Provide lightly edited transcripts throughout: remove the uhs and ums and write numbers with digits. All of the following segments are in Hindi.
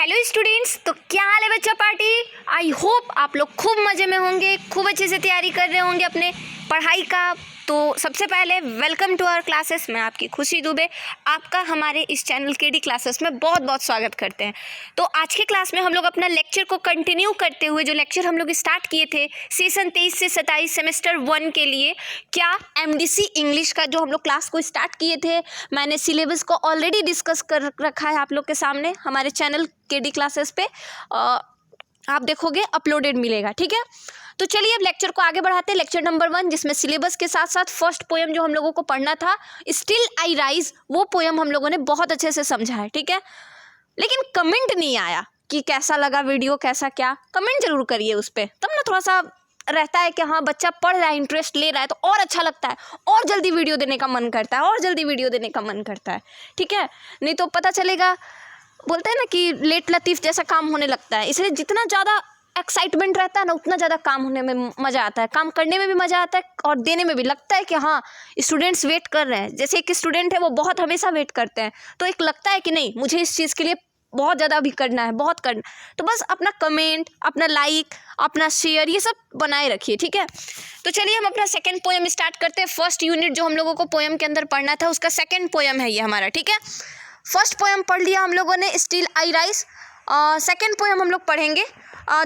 हेलो स्टूडेंट्स, तो क्या हाल है बच्चा पार्टी। आई होप आप लोग खूब मज़े में होंगे, खूब अच्छे से तैयारी कर रहे होंगे अपने पढ़ाई का। तो सबसे पहले वेलकम टू आवर क्लासेस। मैं आपकी खुशी दुबे आपका हमारे इस चैनल केडी क्लासेस में बहुत बहुत स्वागत करते हैं। तो आज के क्लास में हम लोग अपना लेक्चर को कंटिन्यू करते हुए जो लेक्चर हम लोग स्टार्ट किए थे सेशन 23 से 27 सेमेस्टर 1 के लिए, क्या एमडीसी इंग्लिश का जो हम लोग क्लास को स्टार्ट किए थे, मैंने सिलेबस को ऑलरेडी डिस्कस कर रखा है आप लोग के सामने हमारे चैनल केडी क्लासेस पे। आप देखोगे अपलोडेड मिलेगा, ठीक है। तो चलिए अब लेक्चर को आगे बढ़ाते हैं। लेक्चर नंबर 1, जिसमें सिलेबस के साथ साथ फर्स्ट पोएम जो हम लोगों को पढ़ना था, स्टिल आई राइज, वो पोएम हम लोगों ने बहुत अच्छे से समझा है, ठीक है। लेकिन कमेंट नहीं आया कि कैसा लगा वीडियो, कैसा क्या। कमेंट जरूर करिए उस पर, तब ना थोड़ा सा रहता है कि हाँ बच्चा पढ़ रहा है, इंटरेस्ट ले रहा है, तो और अच्छा लगता है, और जल्दी वीडियो देने का मन करता है, और जल्दी वीडियो देने का मन करता है, ठीक है। नहीं तो पता चलेगा, बोलते हैं ना कि लेट लतीफ़ जैसा काम होने लगता है। इसलिए जितना ज़्यादा एक्साइटमेंट रहता है ना, उतना ज़्यादा काम होने में मज़ा आता है, काम करने में भी मज़ा आता है और देने में भी लगता है कि हाँ स्टूडेंट्स वेट कर रहे हैं। जैसे एक स्टूडेंट है वो बहुत हमेशा वेट करते हैं, तो एक लगता है कि नहीं मुझे इस चीज़ के लिए बहुत ज़्यादा अभी करना है, बहुत करना। तो बस अपना कमेंट, अपना लाइक, अपना शेयर, ये सब बनाए रखिए, ठीक है। तो चलिए हम अपना सेकंड पोएम स्टार्ट करते हैं। फर्स्ट यूनिट जो हम लोगों को पोएम के अंदर पढ़ना था, उसका सेकंड पोएम है ये हमारा, ठीक है। फर्स्ट पोएम पढ़ लिया हम लोगों ने, still I rise. Second poem हम लोग पढ़ेंगे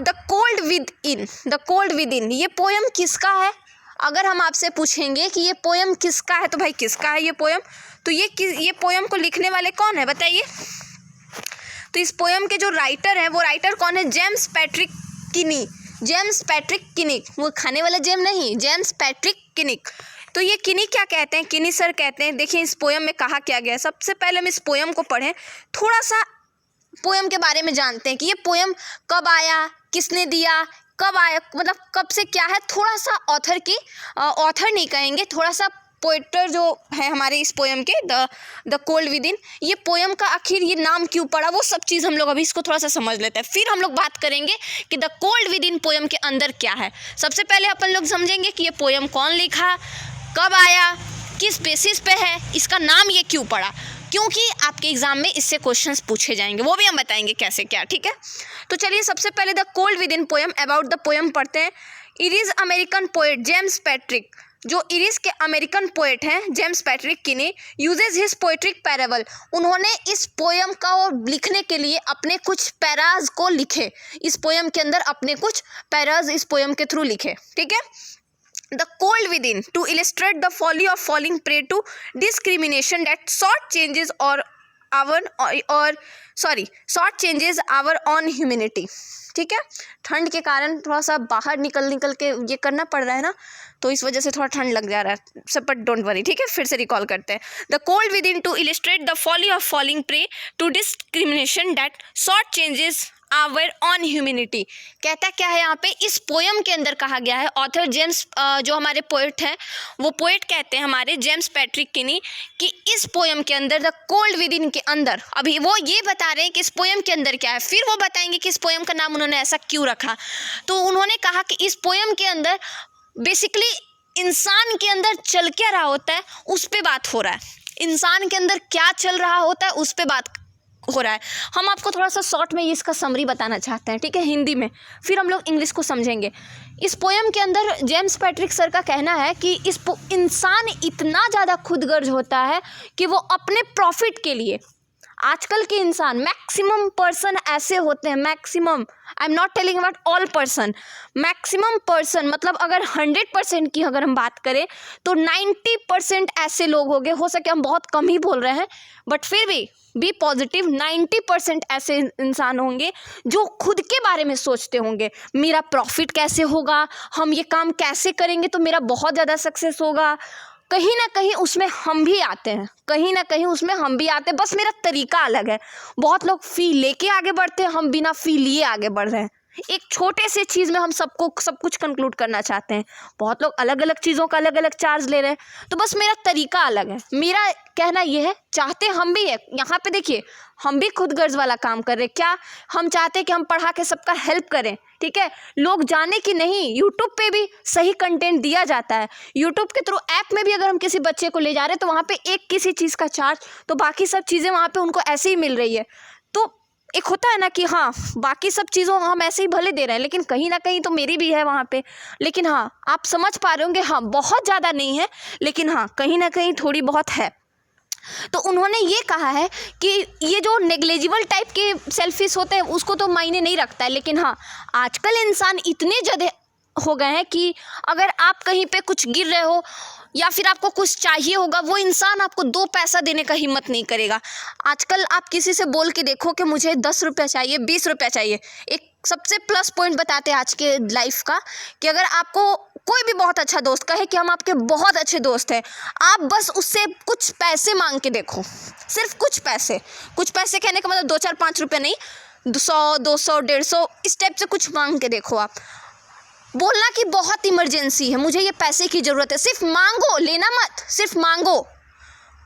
the cold with in. The cold with in, ये पोएम किसका है? अगर हम आपसे पूछेंगे कि ये पोएम किसका है, तो भाई किसका है ये पोएम? तो ये पोएम को लिखने वाले कौन है बताइए। तो इस पोएम के जो राइटर हैं, वो राइटर कौन है? जेम्स पैट्रिक किनी। जेम्स पैट्रिक किनिक, वो खाने वाला जेम नहीं, जेम्स पैट्रिक किनिक। तो ये किनी क्या कहते हैं? किनी सर कहते हैं। देखिए इस पोएम में कहा क्या गया है। सबसे पहले हम इस पोएम को पढ़ें, थोड़ा सा पोएम के बारे में जानते हैं कि ये पोएम कब आया, किसने दिया, कब आया, मतलब कब से क्या है। थोड़ा सा ऑथर नहीं कहेंगे, थोड़ा सा पोएटर जो है हमारे इस पोएम के, द कोल्ड विद इन, ये पोएम का आखिर ये नाम क्यों पड़ा, वो सब चीज़ हम लोग अभी इसको थोड़ा सा समझ लेते हैं। फिर हम लोग बात करेंगे कि the cold with in poem के अंदर क्या है। सबसे पहले अपन लोग समझेंगे कि ये पोएम कौन लिखा, कब आया, किस बेसिस पे है, इसका नाम ये क्यों पड़ा, क्योंकि आपके एग्जाम में इससे क्वेश्चंस पूछे जाएंगे, वो भी हम बताएंगे कैसे क्या, ठीक है। तो चलिए सबसे पहले the cold with in poem, about the poem पढ़ते हैं। इरिज अमेरिकन पोएट जेम्स पैट्रिक, जो इरिस के अमेरिकन पोएट हैं जेम्स पैट्रिक किनी, यूजेज हिज पोएट्रिक पैराबल, उन्होंने इस पोएम का लिखने के लिए अपने कुछ पैराज को लिखे। इस पोएम के अंदर अपने कुछ पैराज इस पोएम के थ्रू लिखे, ठीक है। The cold within, to illustrate the folly of falling prey to discrimination that short changes our own humanity, ठीक है। ठंड के कारण थोड़ा सा बाहर निकल के ये करना पड़ रहा है ना, तो इस वजह से थोड़ा ठंड लग जा रहा है सब, बट डोंट वरी, ठीक है। फिर से रिकॉल करते हैं। The cold within, to illustrate the folly of falling prey to discrimination that short changes our own humanity. कहता क्या है यहाँ पे, इस पोएम के अंदर कहा गया है, ऑथर जेम्स जो हमारे पोएट हैं, वो पोएट कहते हैं हमारे जेम्स पैट्रिक किनी, कि इस पोएम के अंदर द कोल्ड विद इन के अंदर, अभी वो ये बता रहे हैं कि इस पोएम के अंदर क्या है, फिर वो बताएंगे कि इस पोएम का नाम उन्होंने ऐसा क्यों रखा। तो उन्होंने कहा कि इस पोएम के अंदर बेसिकली इंसान के अंदर चल क्या रहा होता है उस पर बात हो रहा है, इंसान के अंदर क्या चल रहा होता है उस पर बात हो रहा है। हम आपको थोड़ा सा शॉर्ट में इसका समरी बताना चाहते हैं, ठीक है, हिंदी में, फिर हम लोग इंग्लिश को समझेंगे। इस पोएम के अंदर जेम्स पैट्रिक सर का कहना है कि इंसान इतना ज़्यादा खुदगर्ज होता है कि वो अपने प्रॉफिट के लिए, आजकल के इंसान मैक्सिमम पर्सन ऐसे होते हैं, maximum, I am not telling about all person, maximum person, मतलब अगर 100% की अगर हम बात करें तो 90% ऐसे लोग होंगे, हो सके हम बहुत कम ही बोल रहे हैं, बट फिर भी बी पॉजिटिव, 90% ऐसे इंसान होंगे जो खुद के बारे में सोचते होंगे, मेरा प्रॉफिट कैसे होगा, हम ये काम कैसे करेंगे तो मेरा बहुत ज़्यादा सक्सेस होगा। कहीं ना कहीं उसमें हम भी आते हैं, कहीं ना कहीं उसमें हम भी आते हैं, बस मेरा तरीका अलग है। बहुत लोग फ़ी लेके आगे बढ़ते हैं, हम बिना फ़ी लिए आगे बढ़ रहे हैं। एक छोटे से चीज़ में हम सब कुछ कंक्लूड करना चाहते हैं, बहुत लोग अलग अलग चीज़ों का अलग अलग चार्ज ले रहे हैं, तो बस मेरा तरीका अलग है। मेरा कहना ये है, चाहते हम भी है, यहाँ पे देखिए हम भी खुदगर्ज वाला काम कर रहे हैं। क्या हम चाहते हैं कि हम पढ़ा के सबका हेल्प करें, ठीक है, लोग जाने कि नहीं यूट्यूब पे भी सही कंटेंट दिया जाता है। यूट्यूब के थ्रू ऐप में भी अगर हम किसी बच्चे को ले जा रहे हैं तो वहाँ पे एक किसी चीज़ का चार्ज, तो बाकी सब चीज़ें वहाँ पे उनको ऐसे ही मिल रही है। तो एक होता है ना कि हाँ बाकी सब चीज़ों हम ऐसे ही भले दे रहे हैं, लेकिन कहीं ना कहीं तो मेरी भी है वहाँ पे। लेकिन हाँ आप समझ पा रहे होंगे, हाँ बहुत ज़्यादा नहीं है, लेकिन हाँ कहीं ना कहीं थोड़ी बहुत है। तो उन्होंने ये कहा है कि ये जो नेग्लिजिबल टाइप के सेल्फिश होते हैं उसको तो मायने नहीं रखता है, लेकिन हाँ आजकल इंसान इतने ज़्यादा हो गए हैं कि अगर आप कहीं पे कुछ गिर रहे हो या फिर आपको कुछ चाहिए होगा, वो इंसान आपको 2 पैसा देने का हिम्मत नहीं करेगा। आजकल आप किसी से बोल के देखो कि मुझे 10 रुपये चाहिए, 20 रुपये चाहिए। एक सबसे प्लस पॉइंट बताते हैं आज के लाइफ का कि अगर आपको कोई भी बहुत अच्छा दोस्त कहे कि हम आपके बहुत अच्छे दोस्त हैं, आप बस उससे कुछ पैसे मांग के देखो, सिर्फ कुछ पैसे। कुछ पैसे कहने का मतलब 2, 4, 5 रुपये नहीं, 100, 200, 150 इस टाइप से कुछ मांग के देखो। आप बोलना कि बहुत इमरजेंसी है, मुझे ये पैसे की ज़रूरत है, सिर्फ मांगो, लेना मत, सिर्फ मांगो।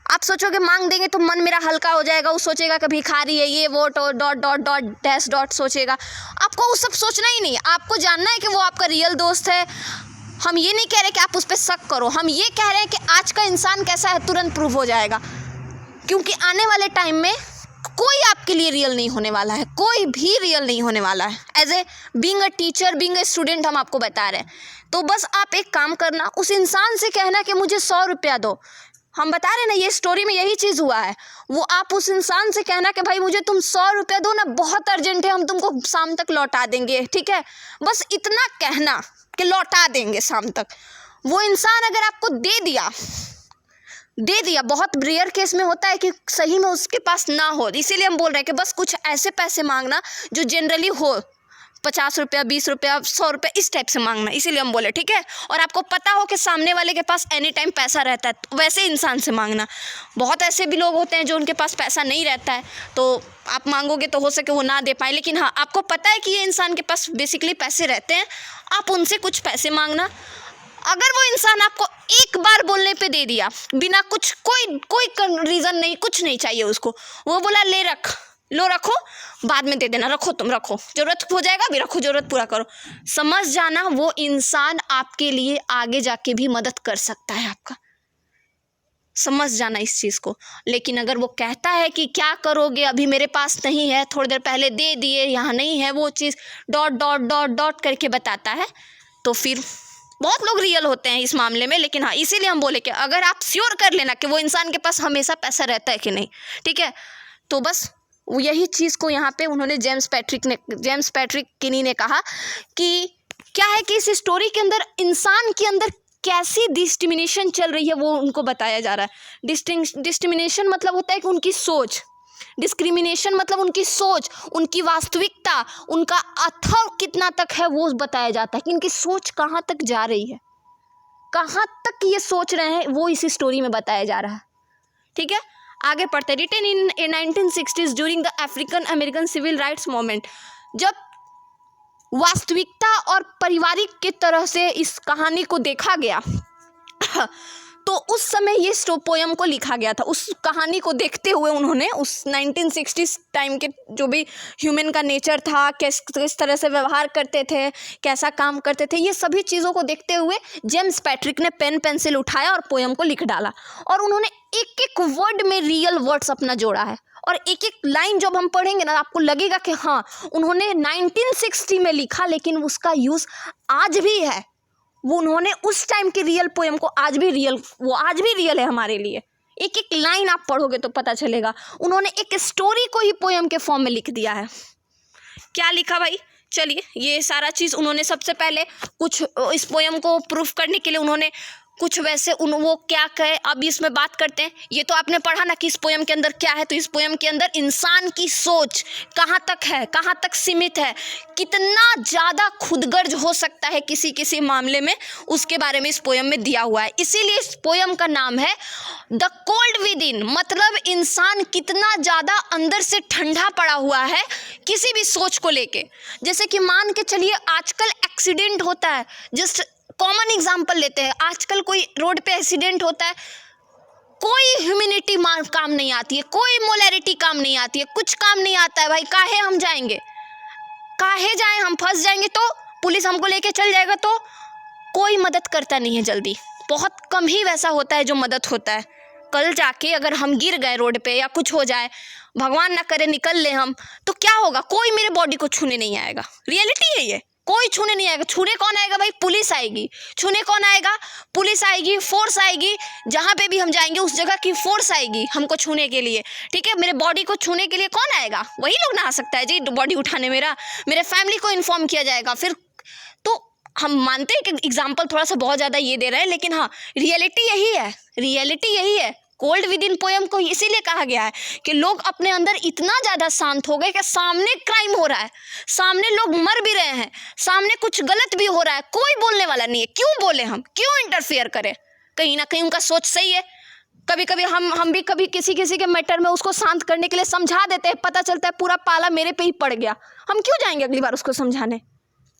आप सोचोगे मांग देंगे तो मन मेरा हल्का हो जाएगा, वो सोचेगा कि भिखारी है ये वो dot dot dot dash dot सोचेगा। आपको वो सब सोचना ही नहीं, आपको जानना है कि वो आपका रियल दोस्त है। हम ये नहीं कह रहे कि आप उस पर शक करो, हम ये कह रहे हैं कि आज का इंसान कैसा है तुरंत प्रूव हो जाएगा, क्योंकि आने वाले टाइम में कोई आपके लिए रियल नहीं होने वाला है, कोई भी रियल नहीं होने वाला है। As a being a teacher, being a student हम आपको बता रहे हैं। तो बस आप एक काम करना, उस इंसान से कहना कि मुझे 100 रुपया दो। हम बता रहे हैं ना, ये स्टोरी में यही चीज़ हुआ है। वो आप उस इंसान से कहना कि भाई मुझे तुम 100 रुपया दो ना, बहुत अर्जेंट है, हम तुमको शाम तक लौटा देंगे, ठीक है। बस इतना कहना कि लौटा देंगे शाम तक। वो इंसान अगर आपको दे दिया, बहुत रेयर केस में होता है कि सही में उसके पास ना हो, इसीलिए हम बोल रहे हैं कि बस कुछ ऐसे पैसे मांगना जो जनरली हो, 50 रुपया, 20 रुपया, 100 रुपया, इस टाइप से मांगना, इसीलिए हम बोले, ठीक है। और आपको पता हो कि सामने वाले के पास एनी टाइम पैसा रहता है, तो वैसे इंसान से मांगना। बहुत ऐसे भी लोग होते हैं जो उनके पास पैसा नहीं रहता है, तो आप मांगोगे तो हो सके वो ना दे पाए, लेकिन हाँ आपको पता है कि ये इंसान के पास बेसिकली पैसे रहते हैं, आप उनसे कुछ पैसे मांगना। अगर वो इंसान आपको एक बार बोलने पे दे दिया, बिना कुछ कोई रीज़न नहीं, कुछ नहीं चाहिए उसको, वो बोला ले रख, लो रखो, बाद में दे देना, रखो, तुम रखो, ज़रूरत हो जाएगा अभी रखो, ज़रूरत पूरा करो, समझ जाना वो इंसान आपके लिए आगे जाके भी मदद कर सकता है आपका, समझ जाना इस चीज़ को। लेकिन अगर वो कहता है कि क्या करोगे, अभी मेरे पास नहीं है, थोड़ी देर पहले दे दिए, यहाँ नहीं है वो चीज़, डॉट डॉट डॉट डॉट करके बताता है, तो फिर बहुत लोग रियल होते हैं इस मामले में। लेकिन हाँ इसीलिए हम बोले कि अगर आप श्योर कर लेना कि वो इंसान के पास हमेशा पैसा रहता है कि नहीं, ठीक है, तो बस यही चीज़ को यहाँ पे उन्होंने जेम्स पैट्रिक किनी ने कहा कि क्या है कि इस स्टोरी के अंदर इंसान के अंदर कैसी डिस्क्रिमिनेशन चल रही है वो उनको बताया जा रहा है। डिस्क्रिमिनेशन मतलब होता है कि उनकी सोच, डिस्क्रिमिनेशन मतलब उनकी सोच, उनकी वास्तविकता, उनका अथव कितना तक है वो बताया जाता है कि इनकी सोच कहाँ तक जा रही है, कहाँ तक ये सोच रहे हैं, वो इस स्टोरी में बताया जा रहा है, ठीक है। आगे पढ़ते, written in 1960s during the African American civil rights movement, जब वास्तविकता और पारिवारिक के तरह से इस कहानी को देखा गया तो उस समय ये पोयम को लिखा गया था। उस कहानी को देखते हुए उन्होंने उस 1960s टाइम के जो भी ह्यूमन का नेचर था, किस तरह से व्यवहार करते थे, कैसा काम करते थे, ये सभी चीज़ों को देखते हुए जेम्स पैट्रिक ने पेन पेंसिल उठाया और पोयम को लिख डाला। और उन्होंने एक एक वर्ड में रियल वर्ड्स अपना जोड़ा है, और एक एक लाइन जब हम पढ़ेंगे ना आपको लगेगा कि हाँ उन्होंने 1960 में लिखा, लेकिन उसका यूज़ आज भी है। वो उन्होंने उस टाइम के रियल पोएम को आज भी रियल है हमारे लिए। एक एक लाइन आप पढ़ोगे तो पता चलेगा। उन्होंने एक स्टोरी को ही पोएम के फॉर्म में लिख दिया है। क्या लिखा भाई, चलिए ये सारा चीज़ उन्होंने सबसे पहले कुछ इस पोएम को प्रूफ करने के लिए उन्होंने कुछ वैसे वो क्या कहे, अब इसमें बात करते हैं। ये तो आपने पढ़ा ना कि इस पोएम के अंदर क्या है, तो इस पोएम के अंदर इंसान की सोच कहाँ तक है, कहाँ तक सीमित है, कितना ज़्यादा खुदगर्ज हो सकता है किसी किसी मामले में, उसके बारे में इस पोएम में दिया हुआ है। इसीलिए इस पोएम का नाम है द कोल्ड विद इन, मतलब इंसान कितना ज़्यादा अंदर से ठंडा पड़ा हुआ है किसी भी सोच को लेके। जैसे कि मान के चलिए आजकल एक्सीडेंट होता है, जस्ट कॉमन एग्जाम्पल लेते हैं, आजकल कोई रोड पे एक्सीडेंट होता है, कोई ह्यूमैनिटी काम नहीं आती है, कोई मोलैरिटी काम नहीं आती है, कुछ काम नहीं आता है भाई। काहे हम जाएंगे, काहे जाएं, हम फंस जाएंगे तो पुलिस हमको लेके चल जाएगा, तो कोई मदद करता नहीं है जल्दी, बहुत कम ही वैसा होता है जो मदद होता है। कल जाके अगर हम गिर गए रोड पे या कुछ हो जाए, भगवान ना करे निकल ले हम, तो क्या होगा? कोई मेरे बॉडी को छूने नहीं आएगा। रियलिटी है ये, कोई छूने नहीं आएगा। छूने कौन आएगा भाई? पुलिस आएगी। छूने कौन आएगा? पुलिस आएगी, फोर्स आएगी। जहाँ पे भी हम जाएंगे उस जगह की फोर्स आएगी हमको छूने के लिए, ठीक है। मेरे बॉडी को छूने के लिए कौन आएगा? वही लोग ना आ सकता है जी बॉडी उठाने। मेरे फैमिली को इन्फॉर्म किया जाएगा। फिर तो हम मानते हैं कि एग्जाम्पल थोड़ा सा बहुत ज़्यादा ये दे रहे हैं, लेकिन हाँ रियलिटी यही है, रियलिटी यही है। कोल्ड विद इन पोयम को इसीलिए कहा गया है कि लोग अपने अंदर इतना ज़्यादा शांत हो गए कि सामने क्राइम हो रहा है, सामने लोग मर भी रहे हैं, सामने कुछ गलत भी हो रहा है, कोई बोलने वाला नहीं है। क्यों बोले हम? क्यों इंटरफेयर करें? कहीं ना कहीं उनका सोच सही है। कभी कभी हम भी कभी किसी के मैटर में उसको शांत करने के लिए समझा देते हैं, पता चलता है पूरा पाला मेरे पे ही पड़ गया। हम क्यों जाएंगे अगली बार उसको समझाने?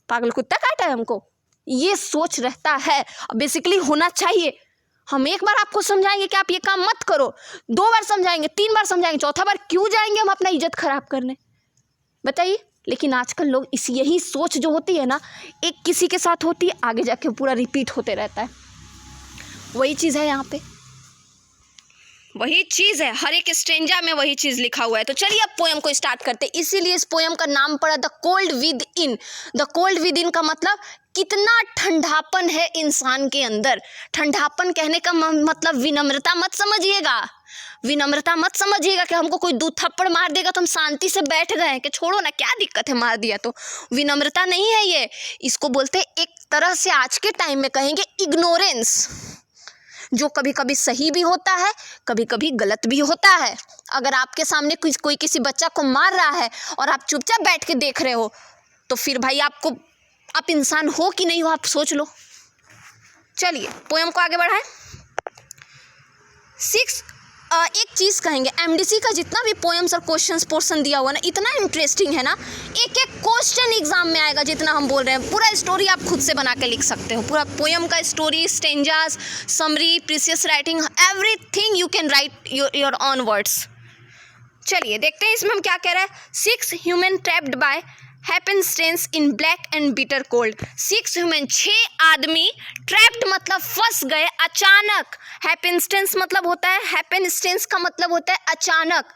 पागल कुत्ता काटा है हमको, ये सोच रहता है। बेसिकली होना चाहिए। हम एक बार आपको समझाएंगे कि आप ये काम मत करो, 2 बार समझाएंगे, 3 बार समझाएंगे, चौथा बार क्यों जाएंगे हम अपना इज्जत खराब करने? बताइए। लेकिन आजकल लोग यही सोच जो होती है ना, एक किसी के साथ होती है, आगे जाके पूरा रिपीट होते रहता है। वही चीज़ है यहाँ पे, वही चीज़ है। हर एक स्ट्रेंजा में वही चीज़ लिखा हुआ है। तो चलिए अब पोयम को स्टार्ट करते हैं। इसीलिए इस पोयम का नाम पड़ा the cold with in. The cold with in का मतलब कितना ठंडापन है इंसान के अंदर। ठंडापन कहने का मतलब विनम्रता मत समझिएगा, विनम्रता मत समझिएगा कि हमको कोई 2 थप्पड़ मार देगा तो हम शांति से बैठ गए कि छोड़ो ना, क्या दिक्कत है, मार दिया तो। विनम्रता नहीं है ये। इसको बोलते हैं एक तरह से आज के टाइम में कहेंगे इग्नोरेंस, जो कभी कभी सही भी होता है, कभी कभी गलत भी होता है। अगर आपके सामने कोई किसी बच्चा को मार रहा है और आप चुपचाप बैठ के देख रहे हो, तो फिर भाई आप इंसान हो कि नहीं हो, आप सोच लो। चलिए पोयम को आगे बढ़ाएं। एक चीज़ कहेंगे, एमडीसी का जितना भी पोएम्स और क्वेश्चंस पोर्शन दिया हुआ ना, इतना इंटरेस्टिंग है ना। एक क्वेश्चन एग्जाम में आएगा जितना हम बोल रहे हैं। पूरा स्टोरी आप खुद से बना के लिख सकते हो, पूरा पोयम का story, stanzas, summary, precious writing, everything you can write your on words. चलिए देखते हैं इसमें हम क्या कह रहे हैं। 6 human trapped by happenstance in black and bitter cold. 6 human, 6 आदमी, ट्रैप्ड मतलब फंस गए अचानक। हैपेंस्टेंस मतलब होता है, हैपेंस्टेंस का मतलब होता है अचानक,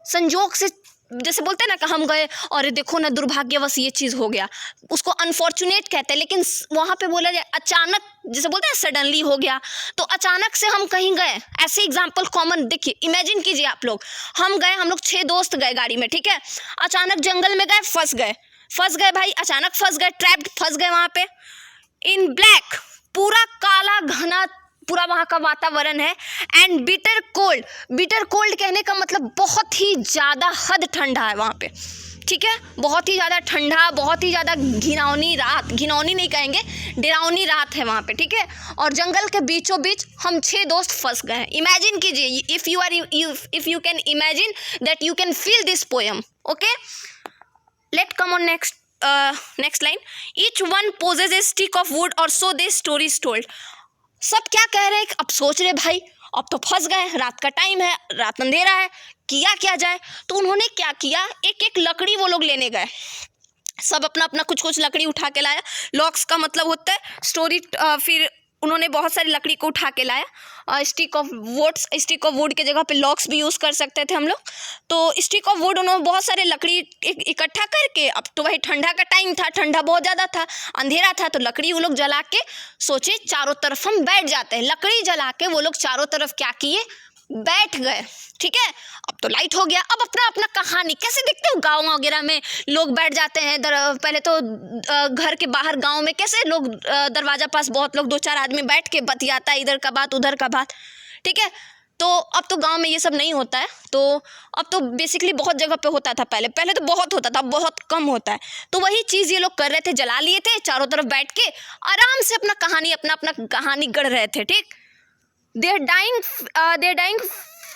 संजोग से। जैसे बोलते हैं ना कि हम गए और देखो ना दुर्भाग्यवश ये चीज़ हो गया, उसको अनफॉर्चुनेट कहते हैं। लेकिन वहाँ पे बोला जाए अचानक, जैसे बोलते हैं सडनली हो गया, तो अचानक से हम कहीं गए। ऐसे एग्जाम्पल कॉमन देखिए, इमेजिन कीजिए आप लोग, हम लोग 6 दोस्त गए गाड़ी में, ठीक है। अचानक जंगल में गए, फंस गए भाई, अचानक फंस गए, ट्रैप्ड, फंस गए वहाँ पे। इन ब्लैक, पूरा काला घना पूरा वहाँ का वातावरण है। एंड बिटर कोल्ड कहने का मतलब बहुत ही ज़्यादा हद ठंडा है वहाँ पे, ठीक है। बहुत ही ज़्यादा ठंडा, बहुत ही ज़्यादा घिनौनी रात, घिनौनी नहीं कहेंगे, डरावनी रात है वहाँ पे, ठीक है। और जंगल के बीचों बीच हम 6 दोस्त फंस गए हैं। इमेजिन कीजिए, if you can imagine that you can feel this poem, okay. Let come on next line. Each one poses a stick of wood और सो दे स्टोरीज टोल्ड। सब क्या कह रहे हैं? अब सोच रहे भाई अब तो फंस गए, रात का टाइम है, रात अंधेरा है, किया जाए। तो उन्होंने क्या किया, एक लकड़ी वो लोग लेने गए। सब अपना कुछ लकड़ी उठा के लाया। लॉक्स का मतलब होता है स्टोरी। फिर उन्होंने बहुत सारी लकड़ी को उठा के लाया। स्टिक ऑफ वुड के जगह पे लॉक्स भी यूज़ कर सकते थे हम लोग। तो स्टिक ऑफ वुड उन्होंने बहुत सारे लकड़ी इकट्ठा करके, अब तो वही ठंडा का टाइम था, ठंडा बहुत ज़्यादा था, अंधेरा था, तो लकड़ी वो लोग जला के सोचे चारों तरफ हम बैठ जाते हैं। लकड़ी जला के वो लोग चारों तरफ क्या किए, बैठ गए, ठीक है। अब तो लाइट हो गया। अब अपना कहानी कैसे देखते हो, गाँव वगैरह में लोग बैठ जाते हैं। पहले तो घर के बाहर गांव में कैसे लोग दरवाजा पास बहुत लोग 2-4 आदमी बैठ के बतियाता है, इधर का बात उधर का बात, ठीक है। तो अब तो गांव में ये सब नहीं होता है। तो अब तो बेसिकली बहुत जगह पे होता था, पहले तो बहुत होता था, बहुत कम होता है। तो वही चीज़ ये लोग कर रहे थे, जला लिए थे, चारों तरफ बैठ के आराम से अपना कहानी गढ़ रहे थे, ठीक। They're dying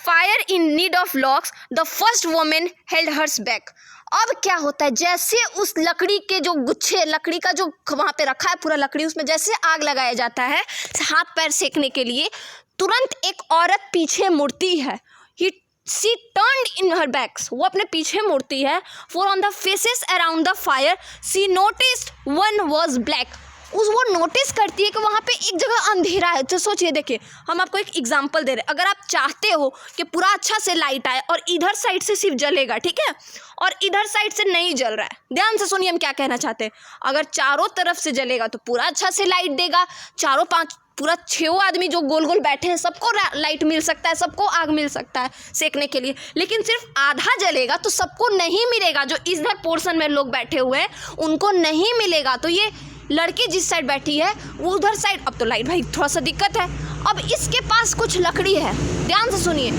fire in need of logs. The first woman held hers back. अब क्या होता है, जैसे उस लकड़ी के जो गुच्छे, लकड़ी का जो वहाँ पे रखा है पूरा लकड़ी, उसमें जैसे आग लगाया जाता है हाथ पैर सेकने के लिए, तुरंत एक औरत पीछे मुड़ती है। She turned in her back. वो अपने पीछे मुड़ती है। For on the faces around the fire she noticed one was black. वो नोटिस करती है कि वहाँ पे एक जगह अंधेरा है। तो सोचिए, देखिए हम आपको एक एग्जांपल दे रहे हैं। अगर आप चाहते हो कि पूरा अच्छा से लाइट आए और इधर साइड से सिर्फ जलेगा, ठीक है, और इधर साइड से नहीं जल रहा है, ध्यान से सुनिए हम क्या कहना चाहते हैं। अगर चारों तरफ से जलेगा तो पूरा अच्छा से लाइट देगा, चारों पांच पूरा 6 आदमी जो गोल गोल बैठे हैं सबको लाइट मिल सकता है, सबको आग मिल सकता है सेकने के लिए। लेकिन सिर्फ आधा जलेगा तो सबको नहीं मिलेगा, जो इधर पोर्शन में लोग बैठे हुए हैं उनको नहीं मिलेगा। तो ये लड़की जिस साइड बैठी है वो उधर साइड, अब तो लाइट भाई थोड़ा सा दिक्कत है। अब इसके पास कुछ लकड़ी है, ध्यान से सुनिए,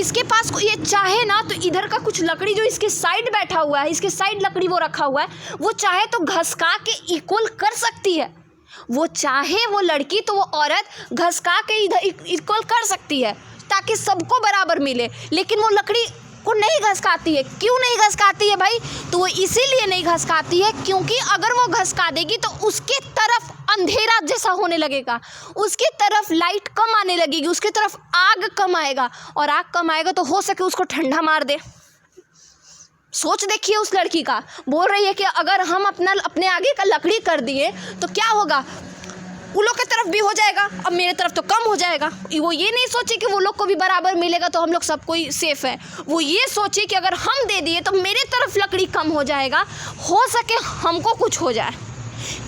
इसके पास ये चाहे ना तो इधर का कुछ लकड़ी जो इसके साइड बैठा हुआ है, इसके साइड लकड़ी वो रखा हुआ है, वो चाहे तो घसका के इक्वल कर सकती है। वो चाहे वो लड़की तो वो औरत घसका के इधर इक्वल कर सकती है ताकि सबको बराबर मिले, लेकिन वो लकड़ी को नहीं घसकाती है। क्यों नहीं घसकाती है भाई? तो वो इसीलिए नहीं घसकाती है क्योंकि अगर वो घसका देगी तो उसके तरफ अंधेरा जैसा होने लगेगा, उसकी तरफ लाइट कम आने लगेगी, उसकी तरफ आग कम आएगा, और आग कम आएगा तो हो सके उसको ठंडा मार दे। सोच देखिए उस लड़की का, बोल रही है कि अगर हम अपने आगे का लकड़ी कर दिए तो क्या होगा, वो लोग की तरफ भी हो जाएगा, अब मेरे तरफ तो कम हो जाएगा। वो ये नहीं सोचे कि वो लोग को भी बराबर मिलेगा तो हम लोग सब कोई सेफ है। वो ये सोचे कि अगर हम दे दिए तो मेरे तरफ लकड़ी कम हो जाएगा, हो सके हमको कुछ हो जाए,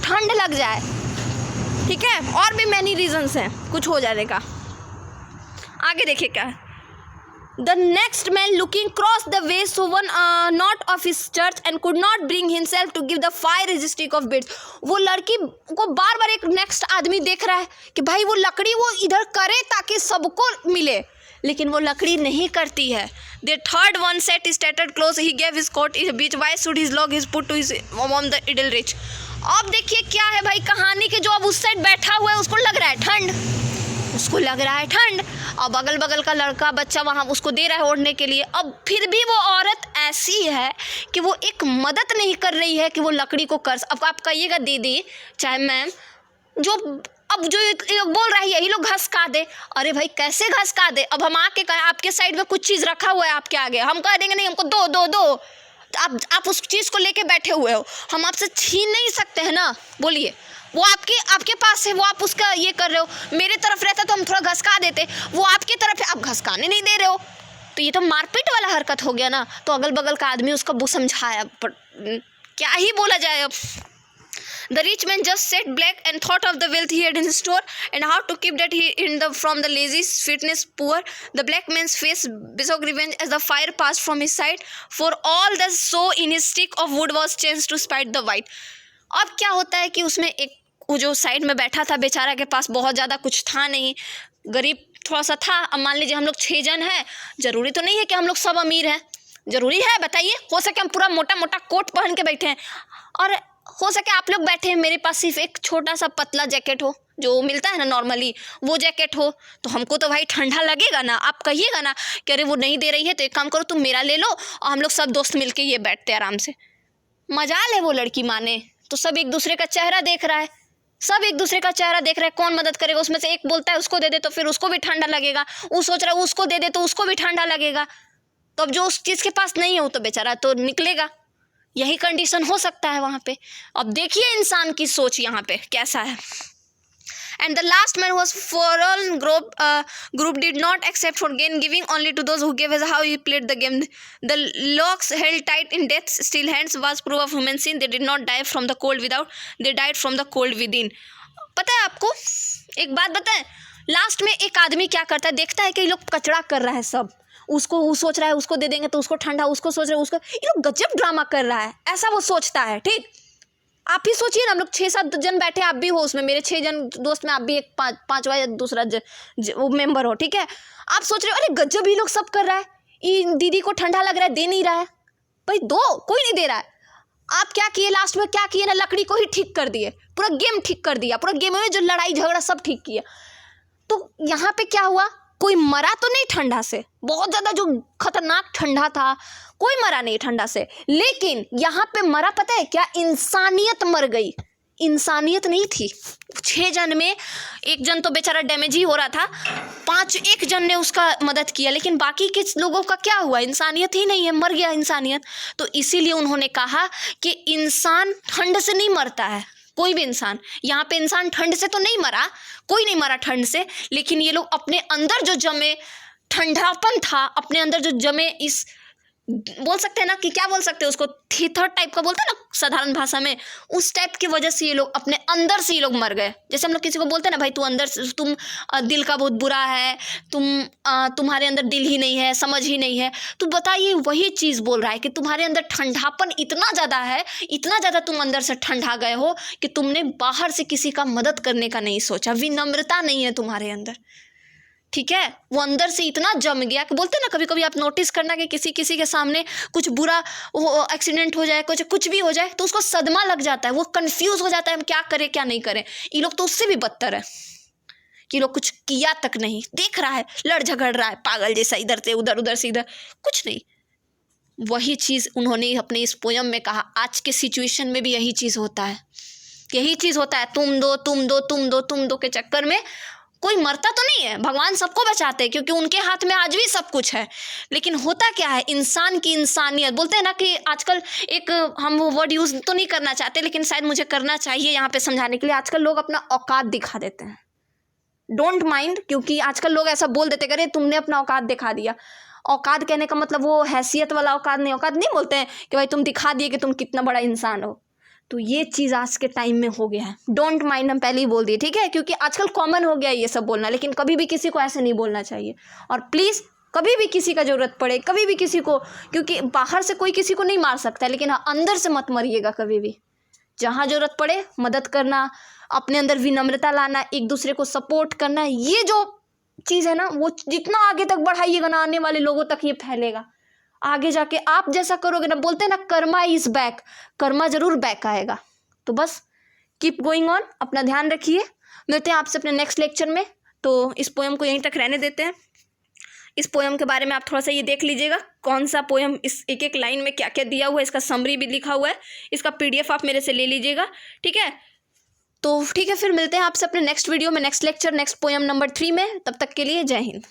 ठंड लग जाए, ठीक है, और भी मैनी रीजंस हैं कुछ हो जाने का। आगे देखिए क्या है। The next man looking crossed the way saw one knot of his church and could not bring himself to give the fire stick of beads. वो लड़की को बार बार एक नेक्स्ट आदमी देख रहा है कि भाई वो लकड़ी वो इधर करे ताकि सबको मिले, लेकिन वो लकड़ी नहीं करती है। The third one set his tattered clothes, he gave his coat his beach, why should his log his put to his warm the idle rich. अब देखिए क्या है भाई कहानी के, जो अब उस साइड बैठा हुआ है उसको लग रहा है ठंड, उसको लग रहा है ठंड, अब अगल बगल का लड़का बच्चा वहाँ उसको दे रहा है ओढ़ने के लिए। अब फिर भी वो औरत ऐसी है कि वो एक मदद नहीं कर रही है कि वो लकड़ी को कर। अब आप कहिएगा दीदी चाहे मैम, जो अब जो बोल रही है ये लोग घसका दे, अरे भाई कैसे घसका दे? अब हम आके कहें आपके साइड में कुछ चीज़ रखा हुआ है आपके आगे, हम कह देंगे नहीं हमको दो दो दो, आप उस चीज़ को लेके बैठे हुए हो, हम आपसे छीन नहीं सकते हैं ना। बोलिए, वो आपके पास है, वो आप उसका ये कर रहे हो। मेरे तरफ रहता तो हम थोड़ा घसका देते, वो आपकी तरफ है, आप घसकाने नहीं दे रहे हो, तो ये तो मारपीट वाला हरकत हो गया ना। तो अगल बगल का आदमी उसको वो समझाया, पर क्या ही बोला जाए अब। The rich man just sat black and thought of the wealth he had in his store and how to keep that from the lazy fitness poor. The black man's face bespoke revenge as the fire passed from his side, for all the saw in his stick of wood was changed to spite the white. अब क्या होता है कि उसमें एक वो जो साइड में बैठा था बेचारा के पास बहुत ज़्यादा कुछ था नहीं, गरीब थोड़ा सा था। अब मान लीजिए हम लोग 6 जन हैं, ज़रूरी तो नहीं है कि हम लोग सब अमीर हैं, ज़रूरी है बताइए? हो सके हम पूरा मोटा मोटा कोट पहन के बैठे हैं, और हो सके आप लोग बैठे हैं मेरे पास सिर्फ एक छोटा सा पतला जैकेट हो जो मिलता है ना नॉर्मली, वो जैकेट हो, तो हमको तो भाई ठंडा लगेगा ना। आप कहिएगा ना कि अरे वो नहीं दे रही है तो एक काम करो तुम मेरा ले लो और हम लोग सब दोस्त मिलके ये बैठते आराम से। मजाल है वो लड़की माने तो सब एक दूसरे का चेहरा देख रहा है, सब एक दूसरे का चेहरा देख रहा है, कौन मदद करेगा? उसमें से एक बोलता है उसको दे दे तो फिर उसको भी ठंडा लगेगा, वो सोच रहा है उसको दे दे तो उसको भी ठंडा लगेगा। तो अब जो उस चीज़ के पास नहीं है वो तो बेचारा तो निकलेगा, यही कंडीशन हो सकता है वहाँ पे। अब देखिए इंसान की सोच यहाँ पे कैसा है। And the last man was forlorn group did not accept for gain, giving only to those who gave as how he played the game. The locks held tight in death's still hands was proof of human sin. They did not die from the cold without, they died from the cold within. पता है आपको एक बात बताएं, लास्ट में एक आदमी क्या करता है, देखता है कि ये लोग कचरा कर रहा है सब, उसको वो सोच रहा है उसको दे देंगे तो उसको ठंडा, उसको सोच रहा है उसको, ये लोग गजब ड्रामा कर रहा है, ऐसा वो सोचता है। ठीक, आप ही सोचिए ना, हम लोग 6-7 जन बैठे, आप भी हो उसमें, मेरे 6 जन दोस्त में आप भी एक पाँचवा या दूसरा वो मेंबर हो, ठीक है। आप सोच रहे हो अरे गजब ही लोग सब कर रहा है, ये दीदी को ठंडा लग रहा है दे नहीं रहा है, भाई दो, कोई नहीं दे रहा है। आप क्या किए लास्ट में, क्या किए ना, लकड़ी को ही ठीक कर दिए, पूरा गेम ठीक कर दिया, पूरा गेम में जो लड़ाई झगड़ा सब ठीक किया। तो यहाँ पे क्या हुआ, कोई मरा तो नहीं ठंडा से, बहुत ज़्यादा जो खतरनाक ठंडा था कोई मरा नहीं ठंडा से, लेकिन यहाँ पे मरा पता है क्या, इंसानियत मर गई। इंसानियत नहीं थी, 6 जन में 1 जन तो बेचारा डैमेज ही हो रहा था, 1 जन ने उसका मदद किया, लेकिन बाकी के लोगों का क्या हुआ, इंसानियत ही नहीं है, मर गया इंसानियत। तो इसीलिए उन्होंने कहा कि इंसान ठंड से नहीं मरता है, कोई भी इंसान, यहाँ पे इंसान ठंड से तो नहीं मरा, कोई नहीं मरा ठंड से, लेकिन ये लोग अपने अंदर जो जमे ठंडापन था, अपने अंदर जो जमे इस, बोल सकते हैं ना कि क्या बोल सकते हैं उसको, थीथर टाइप का बोलते हैं ना साधारण भाषा में, उस टाइप की वजह से ये लोग अपने अंदर से ये लोग मर गए। जैसे हम लोग किसी को बोलते हैं ना, भाई तू अंदर से, तुम दिल का बहुत बुरा है, तुम्हारे अंदर दिल ही नहीं है, समझ ही नहीं है। तो बताइए, वही चीज़ बोल रहा है कि तुम्हारे अंदर ठंडापन इतना ज़्यादा है, इतना ज़्यादा तुम अंदर से ठंडा गए हो कि तुमने बाहर से किसी का मदद करने का नहीं सोचा, विनम्रता नहीं है तुम्हारे अंदर, ठीक है। वो अंदर से इतना जम गया कि बोलते ना, कभी कभी आप नोटिस करना कि किसी के सामने कुछ बुरा एक्सीडेंट हो जाए, कुछ भी हो जाए तो उसको सदमा लग जाता है, वो कंफ्यूज हो जाता है हम क्या करें क्या नहीं करें। ये लोग तो उससे भी बदतर है कि लोग कुछ किया तक नहीं, देख रहा है, लड़ झगड़ रहा है पागल जैसा, इधर से उधर, उधर से इधर, कुछ नहीं। वही चीज़ उन्होंने अपने इस पोयम में कहा। आज के सिचुएशन में भी यही चीज़ होता है, यही चीज़ होता है, तुम दो तुम दो तुम दो तुम दो के चक्कर में कोई मरता तो नहीं है, भगवान सबको बचाते हैं क्योंकि उनके हाथ में आज भी सब कुछ है। लेकिन होता क्या है, इंसान की इंसानियत, बोलते हैं ना कि आजकल एक, हम वो वर्ड यूज़ तो नहीं करना चाहते लेकिन शायद मुझे करना चाहिए यहाँ पे समझाने के लिए, आजकल लोग अपना औकात दिखा देते हैं। डोंट माइंड, क्योंकि आजकल लोग ऐसा बोल देते, करे तुमने अपना औकात दिखा दिया। औकात कहने का मतलब वो हैसियत वाला औकात नहीं, औकात नहीं बोलते हैं कि भाई तुम दिखा दिए कि तुम कितना बड़ा इंसान हो। तो ये चीज़ आज के टाइम में हो गया है। डोंट माइंड हम पहले ही बोल दिए, ठीक है, क्योंकि आजकल कॉमन हो गया है ये सब बोलना, लेकिन कभी भी किसी को ऐसे नहीं बोलना चाहिए। और प्लीज़ कभी भी किसी का ज़रूरत पड़े, कभी भी किसी को, क्योंकि बाहर से कोई किसी को नहीं मार सकता है, लेकिन हाँ, अंदर से मत मरिएगा कभी भी। जहाँ ज़रूरत पड़े मदद करना, अपने अंदर विनम्रता लाना, एक दूसरे को सपोर्ट करना, ये जो चीज़ है ना, वो जितना आगे तक बढ़ाइएगा ना, आने वाले लोगों तक ये फैलेगा। आगे जाके आप जैसा करोगे ना, बोलते हैं ना कर्मा इज बैक, कर्मा जरूर बैक आएगा। तो बस कीप गोइंग ऑन, अपना ध्यान रखिए, मिलते हैं आपसे अपने नेक्स्ट लेक्चर में। तो इस पोएम को यहीं तक रहने देते हैं। इस पोएम के बारे में आप थोड़ा सा ये देख लीजिएगा, कौन सा पोएम, इस एक एक लाइन में क्या क्या दिया हुआ है, इसका समरी भी लिखा हुआ है, इसका PDF आप मेरे से ले लीजिएगा, ठीक है। तो ठीक है, फिर मिलते हैं आपसे अपने नेक्स्ट वीडियो में, next lecture, next poem number 3 में। तब तक के लिए जय हिंद।